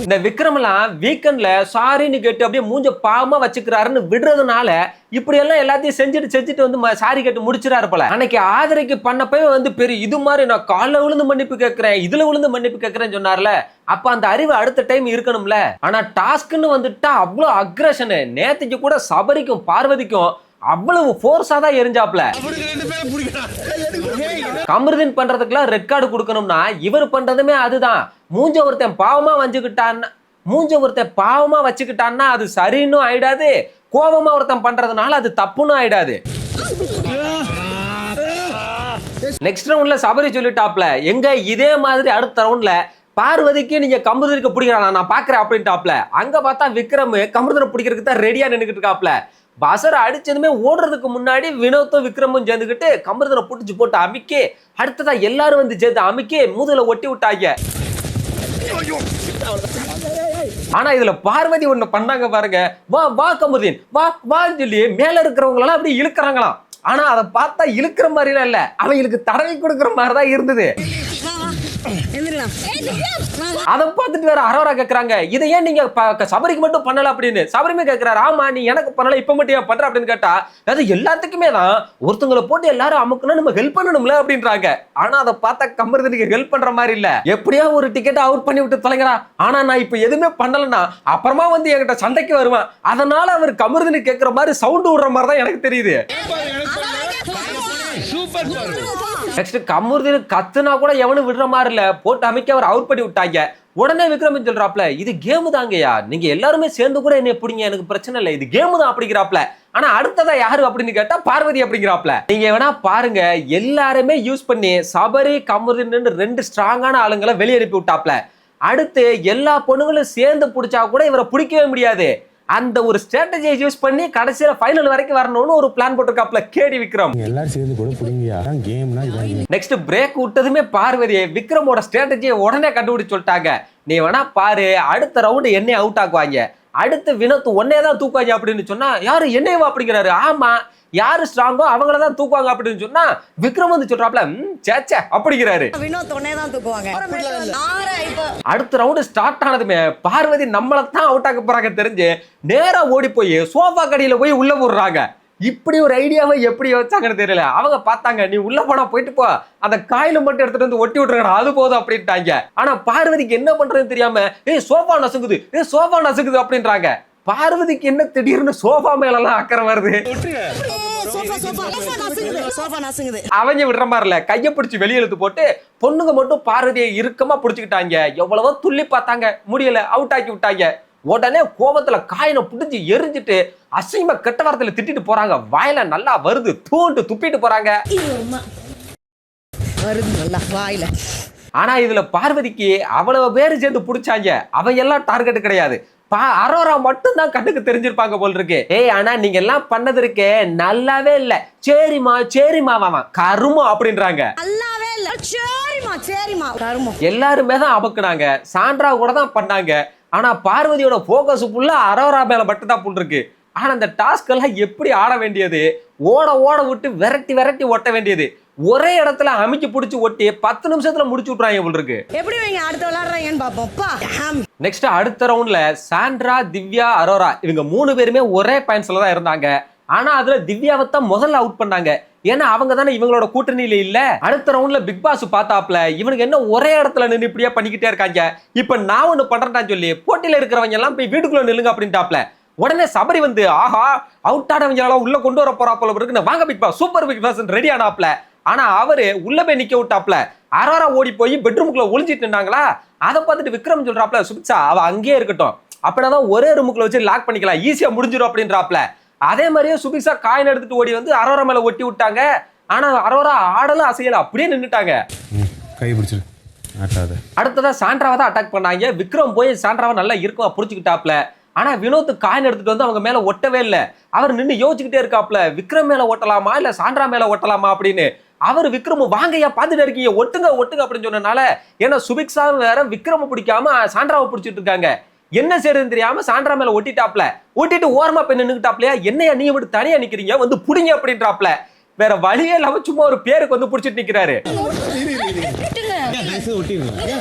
இந்த விக்ரம்லாம் வீக்கெண்ட்ல சாரின்னு கேட்டு அப்படியே மூஞ்ச பாவமா வச்சுக்கிறாருன்னு விடுறதுனால இப்படி எல்லாம் எல்லாத்தையும் செஞ்சுட்டு வந்து சாரி கேட்டு முடிச்சிடாரு போல. அன்னைக்கு ஆதரைக்கு பண்ணப்பவே வந்து பெரிய இது மாதிரி நான் காலைல விழுந்து மன்னிப்பு கேட்கிறேன், இதுல விழுந்து மன்னிப்பு கேட்கிறேன்னு சொன்னார்ல. அப்ப அந்த அறிவு அடுத்த டைம் இருக்கணும்ல. ஆனா டாஸ்க்னு வந்துட்டா அவ்வளவு அக்ரஷனு. நேத்துக்கு கூட சபரிக்கும் பார்வதிக்கும் அவ்வளவு போர்ஸா தான் எரிஞ்சாப்ல. கமருதீன் பண்றதுக்குலாம் ரெட் கார்டு கொடுக்கணும்னா இவர் பண்றதுமே அதுதான். மூஞ்ச ஒருத்தன் பாவமா வச்சுக்கிட்டான்னா அது சரின்னு ஆயிடாது, கோபமா ஒருத்தன் பண்றதுனால அது தப்புன்னு ஆயிடாது. நெக்ஸ்ட் ரவுண்ட்ல சபரி சொல்லிட்டாப்ல, எங்க இதே மாதிரி அடுத்த ரவுண்ட்ல பார்வதிக்கு நீங்க கமருதீனுக்கு பிடிக்கிறானா நான் பாக்குறேன் அப்படின்ட்டாப்ல. அங்க பார்த்தா விக்ரம் கமருதீனை பிடிக்கிறதுக்கு தான் ரெடியா நின்னுக்கிட்டு இருக்காப்ல. பசரை அடிச்சதுமே ஓடுறதுக்கு முன்னாடி வினோத்தும் விக்ரமும் சேர்ந்துக்கிட்டு கமருதீனை புடிச்சு போட்டு அமிக்கி, அடுத்ததா எல்லாரும் வந்து சேர்த்து அமிக்கி மூதுல ஒட்டி விட்டாங்க. ஆனா இதுல பார்வதி ஒண்ணு பண்ணாங்க பாருங்க, வா வா கமருதீன் வா வான்னு சொல்லி மேல இருக்கிறவங்க எல்லாம் அப்படி இழுக்கிறாங்களாம். ஆனா அதை பார்த்தா இழுக்கிற மாதிரி எல்லாம் இல்ல, அவங்களுக்கு தடவை கொடுக்குற மாதிரிதான் இருந்தது. அதை பார்த்துட்டு வேற அரோரா கேக்குறாங்க, இதை ஏன் நீங்க சபரிக்கு மட்டும் பண்ணல அப்படின்னு. சபரிமே கேட்கிறாரு, ஆமா நீ எனக்கு பண்ணல இப்ப மட்டும் ஏன் பண்ற அப்படின்னு கேட்டா, அது எல்லாத்துக்குமே தான் ஒருத்தங்களை போட்டு எல்லாரும் அமுக்கணும், நம்ம ஹெல்ப் பண்ணணும்ல அப்படின்றாங்க. ஆனா அதை பார்த்தா கமருதீனுக்கு ஹெல்ப் பண்ற மாதிரி இல்ல. எப்படியா ஒரு டிக்கெட் அவுட் பண்ணி விட்டு தொலைங்கடா, ஆனா நான் இப்ப எதுவுமே பண்ணலன்னா அப்புறமா வந்து என்கிட்ட சண்டைக்கு வருவேன், அதனால அவர் கமருதீனுக்கு கேட்கிற மாதிரி சவுண்ட் விடுற மாதிரி தான் எனக்கு தெரியுது. நெக்ஸ்ட் கமருதீன் கத்துனா கூட எவனும் விடுற மாதிரி இல்ல, போட்டு அமைக்க அவர் அவுட் பண்ணி விட்டாங்க. உடனே விக்ரம் சொல்றாப்ல, இது கேமு தாங்கயா, நீங்க எல்லாருமே சேர்ந்து கூட என்ன பிடிங்க, எனக்கு பிரச்சனை இல்லை, இது கேமு தான் அப்படிங்கிறாப்ல. ஆனா அடுத்ததா யாரு அப்படின்னு கேட்டா பார்வதி அப்படிங்கிறாப்ல. நீங்க வேணா பாருங்க, எல்லாருமே யூஸ் பண்ணி சபரி கமருதீன் 2 ஸ்ட்ராங்கான ஆளுங்களை வெளியே அனுப்பி விட்டாப்ல. அடுத்து எல்லா பொண்ணுங்களும் சேர்ந்து பிடிச்சா கூட இவரை பிடிக்கவே முடியாது. அந்த ஒரு ஸ்ட்ராட்டஜியை யூஸ் பண்ணி கடைசியில ஃபைனல் வரைக்கும் வரணும்னு ஒரு பிளான் போட்டிருக்காப்ல கேடி விக்ரம். எல்லாரும் சேர்ந்து கூட புடிங்கயா, கேம்னா இதான். நெக்ஸ்ட் பிரேக் விட்டதுமே பார்வதி விக்ரமோட ஸ்ட்ராட்டஜியை உடனே கண்டுபிடிச்சு சொல்லிட்டாங்க. நீ வேணா பாரு, அடுத்த ரவுண்ட் என்னை அவுட் ஆக்குவாங்க, அடுத்து வினோத் ஒன்னே தான் தூக்குவாங்க அப்படின்னு சொன்னா, யாரு என்னையவா அப்படிங்கிறாரு. ஆமா, யாரு ஸ்ட்ராங்கோ அவங்கள தான் தூக்குவாங்க அப்படின்னு சொன்னா விக்ரம் வந்து சொல்றாப்ல, சேச்சே அப்படிங்கிறாரு. வினோத் ஒன்னே தான் தூக்குவாங்க. அடுத்த ரவுண்ட் ஸ்டார்ட் ஆனதுமே பார்வதி நம்மள தான் அவுட் ஆக்க போறாங்க தெரிஞ்சு நேரா ஓடி போய் சோஃபா கடையில போய் உள்ள போடுறாங்க. இப்படி ஒரு ஐடியாவை எப்படி வச்சாங்கன்னு தெரியல. அவங்க பார்த்தாங்க, நீ உள்ள போனா போயிட்டு போ, அந்த காயில மட்டும் எடுத்துட்டு வந்து ஒட்டி விட்டுருக்கா, அது போதும் அப்படின்ட்டாங்க. ஆனா பார்வதிக்கு என்ன பண்றதுன்னு தெரியாம, சோஃபா நசுக்குது அப்படின்றாங்க. பார்வதிக்கு என்ன திடீர்னு சோஃபா மேல எல்லாம் அக்கறை வருது, அவங்க விடுற மாதிரி இல்ல, கைய பிடிச்சு வெளியே இழுத்து போட்டு பொண்ணுங்க மட்டும் பார்வதியை இறுக்கமா பிடிச்சுக்கிட்டாங்க. எவ்வளவோ துள்ளி பார்த்தாங்க, முடியல, அவுட் ஆக்கி விட்டாங்க. உடனே கோபத்துல காயினை புடிச்சு எரிஞ்சிட்டு அசிங்கமா கெட்ட வார்த்தையில திட்டிட்டு போறாங்க. வாயில நல்லா வருது, தூண்டு துப்பிட்டு போறாங்க. வருது நல்லா வாயில. ஆனா இதுல பார்வதிக்கு அவ்வளவு பேரு சேர்ந்து புடிச்சாங்க. அவன் எல்லாம் டார்கெட் கிடையாது, அரோரா மட்டும் தான் கண்ணுக்கு தெரிஞ்சிருப்பாங்க போல் இருக்கு. ஆனா நீங்க எல்லாம் பண்ணது இருக்கே நல்லாவே இல்ல. சரிமா சரிமா கருமா அப்படின்றாங்க. நல்லாவே இல்ல. சரிமா சரிமா கருமம். எல்லாருமே தான் அபக்குனாங்க. சாண்ட்ரா கூட தான் பண்ணாங்க. ஆனா பார்வதியோட போக்கஸ் ஃபுல்லா அரோரா மேல மட்டும் தான் புல் இருக்கு. ஆனா இந்த டாஸ்க் எல்லாம் எப்படி ஆட வேண்டியது, ஓட ஓட விட்டு விரட்டி விரட்டி ஒட்ட வேண்டியது, ஒரே இடத்துல அமைக்கி பிடிச்சி ஒட்டி 10 நிமிஷத்துல முடிச்சு விட்டுறாங்க போல் இருக்கு. எப்படி வைங்க அடுத்து விளையாடுறாங்கன்னு பாப்போம். நெக்ஸ்ட் அடுத்த ரவுண்ட்ல சாண்ட்ரா, திவ்யா, அரோரா இவங்க 3 பேருமே ஒரே பாயிண்ட்ஸ்ல தான் இருந்தாங்க. ஆனா அதுல திவ்யாவை தான் முதல்ல அவுட் பண்ணாங்க. ஏன்னா அவங்க தானே இவங்களோட கூட்டணியில இல்ல. அடுத்த ரவுண்ட்ல பிக் பாஸ் பார்த்தாப்ல இவனுக்கு என்ன ஒரே இடத்துல நின்று இப்படியே பண்ணிக்கிட்டே இருக்காங்க, இப்ப நான் ஒண்ணு பண்றேன்னு சொல்லி போட்டியில இருக்கிறவங்க எல்லாம் போய் வீட்டுக்குள்ள நில்லுங்க அப்படின்ட்டாப்ல. உடனே சபரி வந்து ஆஹா அவுட் ஆனவங்க எல்லாம் உள்ள கொண்டு வர போறாப்பல இருக்கு, வாங்க Bigg Boss super Bigg Boss ready ஆனாப்ல. ஆனா அவரு உள்ள போய் நிக்க விட்டாப்ல. அரோரா ஓடி போய் பெட்ரூமுக்குள்ள ஒளிஞ்சிட்டு இருந்தாங்களா, அதை பார்த்துட்டு விக்ரம் சொல்றாப்ல சுபிக்ஷா அவ அங்கேயே இருக்கட்டும், அப்படின்னா ஒரே ரூமுக்குள்ள வச்சு லாக் பண்ணிக்கலாம், ஈஸியா முடிஞ்சிடும் அப்படின்றாப்ல. அதே மாதிரியே சுபிக்ஷா காயின் எடுத்துட்டு ஓடி வந்து அரோரா மேல ஒட்டி விட்டாங்க. ஆனா அரோரா ஆடலும் அசையல, அப்படியே நின்னுட்டாங்க. கை பிடிச்சிரு அடுத்ததா சாண்ட்ராவை தான் அட்டாக் பண்ணாங்க. விக்ரம் போய் சாண்ட்ராவை நல்லா இருக்குமா புடிச்சுக்கிட்டாப்ல. ஆனா வினோத் காயின் எடுத்துட்டு வந்து அவங்க மேல ஒட்டவே இல்லை. அவர் நின்று யோசிச்சுக்கிட்டே இருக்காப்ல, விக்ரம் மேல ஓட்டலாமா இல்ல சாண்ட்ரா மேல ஓட்டலாமா அப்படின்னு. அவர் விக்ரம் வாங்கையா பாத்துட்டு இருக்கீங்க, ஒட்டுங்க ஒட்டுங்க அப்படின்னு சொன்னனால, ஏன்னா சுபிக்ஷா வேற விக்ரம பிடிக்காம சாண்ட்ராவை பிடிச்சிட்டு இருக்காங்க. என்ன செய்யறதுன்னு தெரியாம சாண்ட்ரா மேல ஒட்டிட்டாப்ல. ஒட்டிட்டு ஓரமா போய் நின்னுக்கிட்டாப்லையா, என்னையா நீ விட்டு தனியா நிக்கிறீங்க, வந்து புடிங்க அப்படின்றாப்ல. வேற வழியே இல்லாம சும்மா ஒரு பேருக்கு வந்து புடிச்சிட்டு நிக்கிறாரு.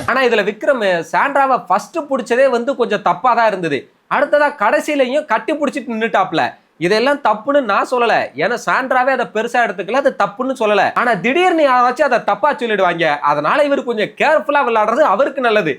ஆனா இதுல விக்ரம் சாண்ட்ராவை ஃபர்ஸ்ட் பிடிச்சதே வந்து கொஞ்சம் தப்பா தான் இருந்தது. அடுத்ததா கடைசியிலையும் கட்டி பிடிச்சிட்டு நின்னுட்டாப்ல. இதெல்லாம் தப்புன்னு நான் சொல்லல, ஏன்னா சாண்ட்ராவே அதை பெருசா எடுத்துக்கல, அது தப்புன்னு சொல்லல. ஆனா திடீர்னு யாராச்சும் அதை தப்பா சொல்லிடுவாங்க. அதனால இவர் கொஞ்சம் கேர்ஃபுல்லா விளையாடுறது அவருக்கு நல்லது.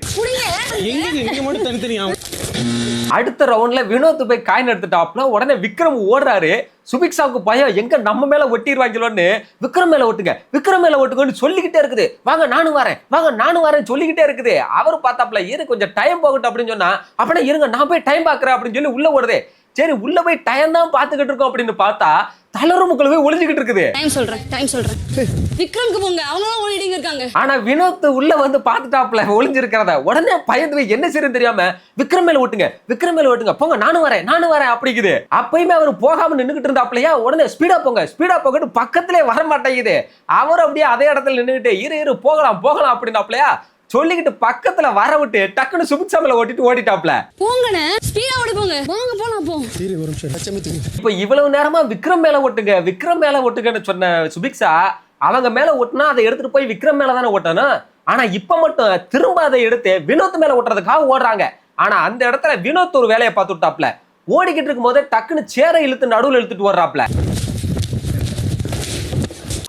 அடுத்த ரவுண்ட்ல வினோத் போய் காயின் எடுத்துட்டாப்ல. உடனே விக்ரம் ஓடுறாரு. சுபிக்ஷாவுக்கு பயம், எங்க நம்ம மேல ஒட்டிடுவாங்களோன்னு விக்ரம் மேல ஒட்டுங்க விக்ரம் மேல ஒட்டுங்கன்னு சொல்லிக்கிட்டே இருக்குது. வாங்க நானும் வரேன் வாங்க நானும் வரேன் சொல்லிக்கிட்டே இருக்குது. அவர் பார்த்தாப்ல இரு கொஞ்சம் டைம் போகட்டும் அப்படின்னு சொன்னா, அப்படின்னா இருங்க நான் போய் டைம் பாக்குறேன் அப்படின்னு சொல்லி உள்ள ஓடுதே. சரி உள்ள போய் டைம் தான் பாத்துக்கிட்டு இருக்கோம் அப்படின்னு பார்த்தா தளர்முக்குள்ள போய் ஒளிஞ்சுக்கிட்டு இருக்குது. டைம் சொல்றேன் விக்ரம்க்கு போங்க, அவங்க தான் ஓடிட்டு இருக்காங்க. ஆனா வினோத் உள்ள வந்து பாத்துட்டாப்ல ஒளிஞ்சிருக்கிறத. உடனே பயந்து என்ன செய்யறது தெரியாம விக்ரம் மேல ஓட்டுங்க போங்க நானும் வரேன் அப்படிங்குது. அப்பயுமே அவர் போகாம நின்னுகிட்டு இருந்தாப்லையா. உடனே ஸ்பீடா போங்கன்னு பக்கத்திலே வர மாட்டேங்குது. அவர் அப்படியே அதே இடத்துல நின்னுகிட்டு இரு போகலாம் அப்படின்னாப்லையா சொல்லிக்கிட்டு பக்கத்துல வர விட்டு டக்குன்னு சுபிக்ஷா மேல ஓட்டிட்டாப்ல. போங்கண்ணே ஸ்பீடா ஓடி போங்க, வாங்க போலாம் போ. இப்ப இவ்வளவு நேரமா விக்ரம் மேல ஓட்டுங்கன்னு சொன்ன சுபிக்ஷா அவங்க மேல ஓட்டுனா அதை எடுத்துட்டு போய் விக்ரம் மேல தானே ஓட்டணும். ஆனா இப்ப மட்டும் திரும்ப அதை எடுத்து வினோத் மேல ஓட்டுறதுக்காக ஓடுறாங்க. ஆனா அந்த இடத்துல வினோத் ஒரு வேலையை பார்த்து விட்டாப்ல. ஓடிக்கிட்டு இருக்கும் போதே டக்குன்னு சேரை இழுத்து நடுவில் இழுத்துட்டு வர்றாப்ல.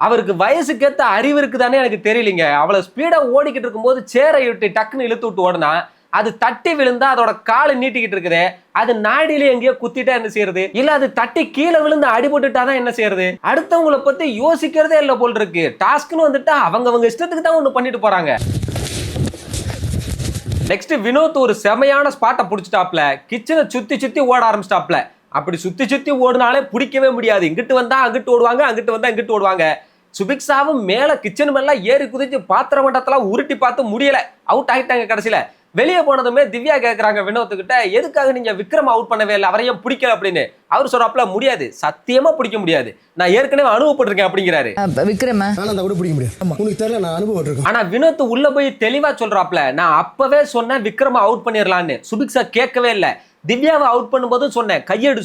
அவருக்கு வயசுக்கேத்த அறிவு இருக்குதானே எனக்கு தெரியலீங்க. அவ்வளவு ஸ்பீடா ஓடிக்கிட்டு இருக்கும்போது சேரை விட்டு டக்குன்னு இழுத்து விட்டு ஓடுனா அது தட்டி விழுந்தா அதோட காலை நீட்டிக்கிட்டு இருக்குது, அது நாடியில எங்கேயோ குத்திட்டா என்ன செய்யறது, இல்ல அது தட்டி கீழே விழுந்து அடிபட்டுட்டாதான் என்ன செய்யறது. அடுத்தவங்களை பத்தி யோசிக்கிறதே இல்ல போல் இருக்கு. டாஸ்க்னு வந்துட்டா அவங்க இஷ்டத்துக்கு தான் ஒண்ணு பண்ணிட்டு போறாங்க. நெக்ஸ்ட் வினோத் ஒரு செமையான ஸ்பாட்டை புடிச்சிட்டாப்ல. கிச்சனை சுத்தி ஓட ஆரம்பிச்சிட்டாப்ல. அப்படி சுத்தி ஓடுனாலே பிடிக்கவே முடியாது. இங்கிட்டு வந்தா அங்கிட்டு ஓடுவாங்க, அங்கிட்டு வந்தா இங்கிட்டு ஓடுவாங்க. சுபிக்ஷாவும் மேல கிச்சன் மேல ஏறி குதிச்சு பாத்திர மண்டத்தெல்லாம் உருட்டி பார்த்து முடியல, அவுட் ஆயிட்டாங்க. கடைசியில வெளியே போனதுமே திவ்யா கேட்கறாங்க வினோத்துக்கிட்ட, எதுக்காக நீங்க விக்ரம் அவுட் பண்ணவே இல்லை, அவரையும் பிடிக்கல அப்படின்னு. அவர் சொல்றாப்ல முடியாது, சத்தியமா பிடிக்க முடியாது, நான் ஏற்கனவே அனுபவப்பட்டிருக்கேன் அப்படிங்கிறாரு. விக்ரம் பிடிக்க முடியாது, உனக்கு தெரியல, நான் அனுபவப்பட்டிருக்கேன். ஆனா வினோத் உள்ள போய் தெளிவா சொல்றாப்ல, நான் அப்பவே சொன்னேன் விக்ரம் அவுட் பண்ணிடலான்னு. சுபிக்ஷா கேட்கவே இல்லை. திவ்யாவை அவுட் பண்ணும்போதும் சொன்னேன் கையெடு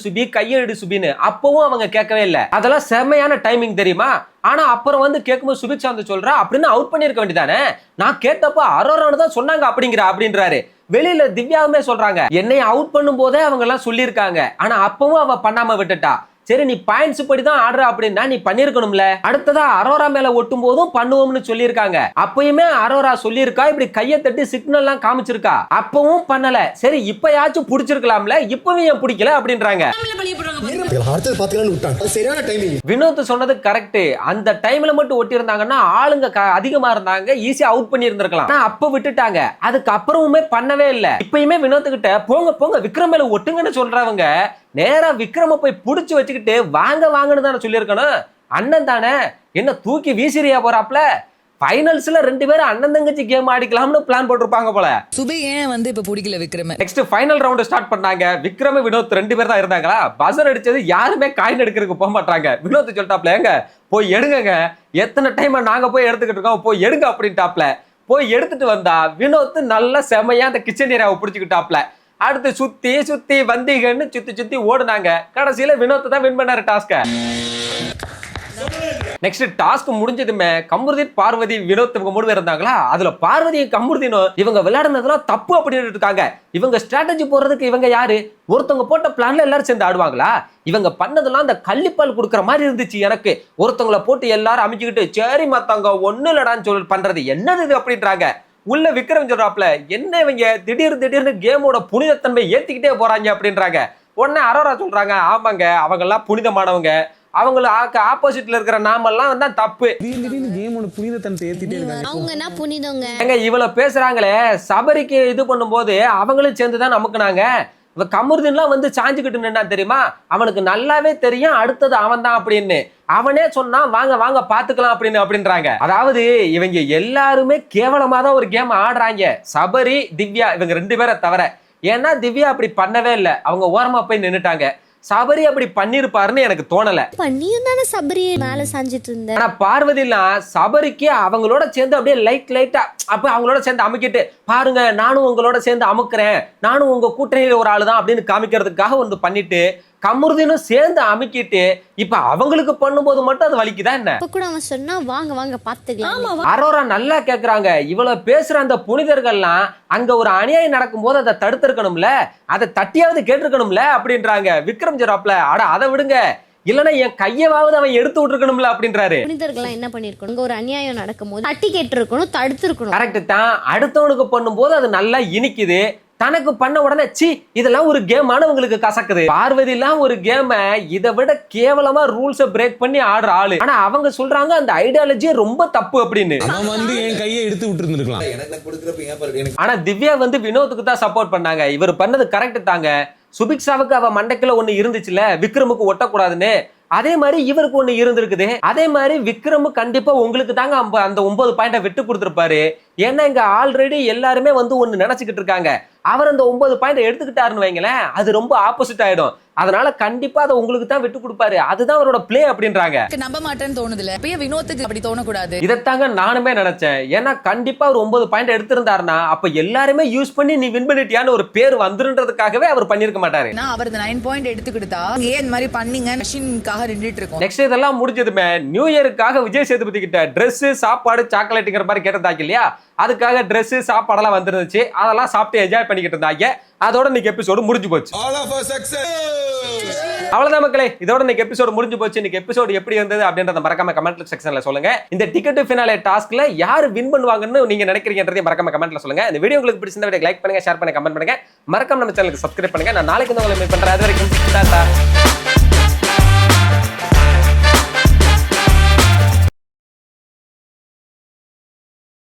சுபின்னு, அப்பவும் அவங்க கேட்கவே இல்லை. அதெல்லாம் செம்மையான டைமிங் தெரியுமா. ஆனா அப்புறம் வந்து கேட்கும்போது சுபிக்ஷா வந்து சொல்றா, அப்படின்னு அவுட் பண்ணிருக்க வேண்டியதானே, நான் கேட்டப்ப அரோரான்னு தான் சொன்னாங்க அப்படின்றாரு. வெளியில திவ்யாவுமே சொல்றாங்க, என்னை அவுட் பண்ணும் போதே அவங்க எல்லாம் சொல்லியிருக்காங்க, ஆனா அப்பவும் அவ பண்ணாம விட்டுட்டா. சரி நீ பாயிண்ட்ஸ் படி தான் ஆடுற அப்படின்னா நீ பண்ணிருக்கணும்ல. அடுத்ததா அரோரா மேல ஒட்டும் போதும் பண்ணுவோம்னு சொல்லியிருக்காங்க. அப்பயுமே அரோரா சொல்லியிருக்கா, இப்படி கையை தட்டி சிக்னல் எல்லாம் காமிச்சிருக்கா, அப்பவும் பண்ணல. சரி இப்பயாச்சும் புடிச்சிருக்கலாம்ல, இப்பவும் ஏன் பிடிக்கல அப்படின்றாங்க. அடுத்தது பாத்துக்கலாம்னு விட்டான். அது சரியான டைமிங். வினோத் சொன்னது கரெக்ட். அந்த டைம்ல மட்டும் ஒட்டி இருந்தாங்கன்னா ஆளுங்க அதிகமா இருந்தாங்க, ஈஸியா அவுட் பண்ணி இருந்திருக்கலாம். ஆனா அப்ப விட்டுட்டாங்க, அதுக்கு அப்புறமுமே பண்ணவே இல்ல. இப்பயுமே வினோத் கிட்ட போங்க போங்க விக்ரம் மேல ஒட்டுங்கன்னு சொல்றவங்க நேரா விக்ரம போய் புடிச்சு வச்சுக்கிட்டு வாங்க வாங்கன்னு தானே சொல்லியிருக்கணும். அண்ணன் தானே, என்ன தூக்கி வீசிரியா போறாப்ல. ஃபைனல்ஸ்ல 2 பேரும் அண்ணன் தங்கச்சி கேம் ஆடிக்கலாம்னு பிளான் போட்டிருப்பாங்க போல. சுபி ஏன் வந்து இப்ப பிடிக்கல விக்ரம? நெக்ஸ்ட் ஃபைனல் ரவுண்ட் ஸ்டார்ட் பண்ணாங்க. விக்ரம் வினோத் 2 பேர் தான் இருந்தாங்களா. பஸர் அடிச்சது யாருமே காயின் எடுக்கிறதுக்கு போக மாட்டாங்க. வினோத் சொல்லிட்டாப்ல, எங்க போய் எடுங்க, எத்தனை டைம் நாங்க போய் எடுத்துக்கிட்டு இருக்கோம், போய் எடுங்க அப்படின்ட்டாப்ல. போய் எடுத்துட்டு வந்தா வினோத் நல்ல செமையா அந்த கிச்சன் ஏரியாவை பிடிச்சிக்கிட்டாப்ல. அடுத்து சுத்தி சுத்தி வந்தீங்கன்னு சுத்தி ஓடுனாங்க. கடைசியில வினோத் தான் வின் பண்ணாரு டாஸ்க. நெக்ஸ்ட் டாஸ்க் முடிஞ்சதுமே கமருதீன் பார்வதி வினோத் இவங்க 3 பேர் இருந்தாங்களா. அதுல பார்வதியும் கமருதீனும் இவங்க விளையாடுனதெல்லாம் தப்பு அப்படின்னு இருக்காங்க. இவங்க ஸ்ட்ராட்டஜி போறதுக்கு இவங்க யாரு? ஒருத்தவங்க போட்ட பிளான்ல எல்லாரும் சேர்ந்து ஆடுவாங்களா? இவங்க பண்ணதெல்லாம் அந்த கள்ளிப்பால் கொடுக்குற மாதிரி இருந்துச்சு எனக்கு. ஒருத்தவங்களை போட்டு எல்லாரும் அமைச்சுக்கிட்டு சரி மத்தவங்க ஒண்ணு இல்லடான்னு சொல்லி பண்றது என்னது இது அப்படின்றாங்க. உள்ள விக்ரம் சொல்றாப்ல, என்ன இவங்க திடீர்னு கேமோட புனிதத்தன்மை ஏத்திக்கிட்டே போறாங்க அப்படின்றாங்க. உடனே அரோரா சொல்றாங்க, ஆமாங்க அவங்க எல்லாம் புனிதமானவங்க, அவங்கள ஆப்போசிட்ல இருக்கிற நாமெல்லாம் தான் தப்பு. கேமோட புனிதத்தன்மை ஏத்திட்டே இருக்காங்க. அவங்க என்ன புனிதங்க? எங்க இவ்வளவு பேசுறாங்களே, சபரிக்கு இது பண்ணும்போது அவங்களும் சேர்ந்துதான் நமக்குனாங்க. இவ கமருதீன்லாம் வந்து சாஞ்சுக்கிட்டு நின்னா தெரியுமா, அவனுக்கு நல்லாவே தெரியும் அடுத்தது அவன் தான் அப்படின்னு. அவனே சொன்னா வாங்க வாங்க பாத்துக்கலாம் அப்படின்றாங்க. அதாவது இவங்க எல்லாருமே கேவலமா தான் ஒரு கேம் ஆடுறாங்க, சபரி திவ்யா இவங்க 2 பேரை தவிர. ஏன்னா திவ்யா அப்படி பண்ணவே இல்லை, அவங்க ஓரமா போய் நின்னுட்டாங்க. சபரி அப்படி பண்ணிருப்பாருன்னு எனக்கு தோணல. பண்ணியும் தானே சபரி மேல சாஞ்சிட்டு இருந்தேன். ஆனா பார்வதிலாம் சபரிக்கு அவங்களோட சேர்ந்து அப்படியே லைட்டா அப்ப அவங்களோட சேர்ந்து அமுக்கிட்டு பாருங்க நானும் உங்களோட சேர்ந்து அமுக்குறேன், நானும் உங்க கூட்டணியில ஒரு ஆளு தான் அப்படின்னு காமிக்கிறதுக்காக ஒன்று பண்ணிட்டு கமருதீனும் சேர்ந்து அமுக்கிட்டு இப்ப அவங்களுக்கு பண்ணும்போது மட்டும் அது வலிக்குதா என்ன? இப்ப கூட அவன் சொன்னா வாங்க வாங்க பாத்துக்கலாம். அரோரா நல்லா கேக்குறாங்க. இவ்வளவு பேசுற அந்த புனிதர்கள்லாம் அங்க ஒரு அநியாயம் நடக்கும் போது அதை தடுத்திருக்கணும்ல, அதை தட்டியாவது கேட்டிருக்கணும்ல அப்படின்றாங்க. விக்ரம் ஜெராப்ல, அட அதை விடுங்க, இல்லன்னா என் கையவாவது அவன் எடுத்து விட்டுருக்கணும்ல அப்படின்றாரு. புனிதர்கள் என்ன பண்ணிருக்கணும், ஒரு அநியாயம் நடக்கும் போது தட்டி கேட்டு இருக்கணும், தடுத்து இருக்கணும். கரெக்ட் தான். அடுத்தவனுக்கு பண்ணும் போது அது நல்லா இனிக்குது, தனக்கு பண்ண உடனே சி இதெல்லாம் ஒரு கேம் ஆனவங்களுக்கு கசக்குது. பார்வதி எல்லாம் ஒரு கேம இதை விட கேவலமா ரூல்ஸை பிரேக் பண்ணி ஆடுற ஆளு. ஆனா அவங்க சொல்றாங்க அந்த ஐடியாலஜியே ரொம்ப தப்பு அப்படின்னு. அவன் வந்து என் கையை எடுத்து விட்டு இருந்திருக்கலாம். ஆனா திவ்யா வந்து வினோத்துக்கு தான் சப்போர்ட் பண்ணாங்க. இவர் பண்ணது கரெக்ட் தாங்க. சுபிக்ஷாவுக்கு அவ மண்டைக்குள்ள ஒண்ணு இருந்துச்சுல, விக்ரமுக்கு ஒட்டக்கூடாதுன்னு, அதே மாதிரி இவருக்கு ஒண்ணு இருந்திருக்குது. அதே மாதிரி விக்ரமு கண்டிப்பா உங்களுக்கு தாங்க அந்த 9 பாயிண்ட விட்டு கொடுத்துருப்பாரு. ஏன்னா இங்க ஆல்ரெடி எல்லாருமே வந்து ஒண்ணு நினைச்சுக்கிட்டு இருக்காங்க, அவர் அந்த 9 பாயிண்ட் எடுத்துக்கிட்டாருன்னு வைங்களேன், அது ரொம்ப ஆப்போசிட் ஆயிடும். அதனால கண்டிப்பா அதை உங்களுக்கு தான் விட்டு கொடுப்பாரு, அதுதான் அவரோட பிளே அப்படின்றாங்க. நம்ப மாட்டேன்னு தோணுதுல, இப்ப வினோத்துக்கு அப்படி தோணக்கூடாது. இதைத்தாங்க நானுமே நினைச்சேன். ஏன்னா கண்டிப்பா ஒரு 9 பாயிண்ட் எடுத்திருந்தாருன்னா அப்ப எல்லாருமே யூஸ் பண்ணி நீ வின் பண்ணிட்டியான்னு ஒரு பேர் வந்துருன்றதுக்காகவே அவர் பண்ணிருக்க மாட்டாரு. அவர் 9 பாயிண்ட் எடுத்துக்கிட்டா ஏன் இந்த மாதிரி பண்ணீங்க மெஷின்காக நின்னுட்டு இருக்கோம். நெக்ஸ்ட் இதெல்லாம் முடிஞ்சதுமே நியூ இயருக்காக விஜய் சேதுபதி கிட்ட ட்ரெஸ் சாப்பாடு சாக்லேட்டுங்கிற மாதிரி கேட்டதாக்கு இல்லையா, அதுக்காக ட்ரெஸ் சாப்பாடெல்லாம் வந்துருந்துச்சு. அதெல்லாம் சாப்பிட்டு என்ஜாய் பண்ணிக்கிட்டு இருந்தாங்க. அதோட இன்னைக்கு எபிசோடு முடிஞ்சு போச்சு. அவ்வளவுதான் மக்களே, இதோட இன்னைக்கு எபிசோடு முடிஞ்சு போச்சு. இன்னைக்கு எபிசோடு எப்படி இருந்தது அப்படின்றத மறக்காம கமெண்ட் செக்ஷன்ல சொல்லுங்க. இந்த டிக்கெட் ஃபினாலே டாஸ்க்ல யாரு வின் பண்ணுவாங்கன்னு நீங்க நினைக்கிறீங்கன்றதையும் மறக்காம கமெண்ட்ல சொல்லுங்க. இந்த வீடியோ உங்களுக்கு பிடிச்சிருந்தா லைக் பண்ணுங்க, ஷேர் பண்ணுங்க, கமெண்ட் பண்ணுங்க. மறக்காம நம்ம சேனலுக்கு சப்ஸ்கிரைப் பண்ணுங்க. நான் நாளைக்கு உங்களை மீட் பண்றேன். அது வரைக்கும் டாடா.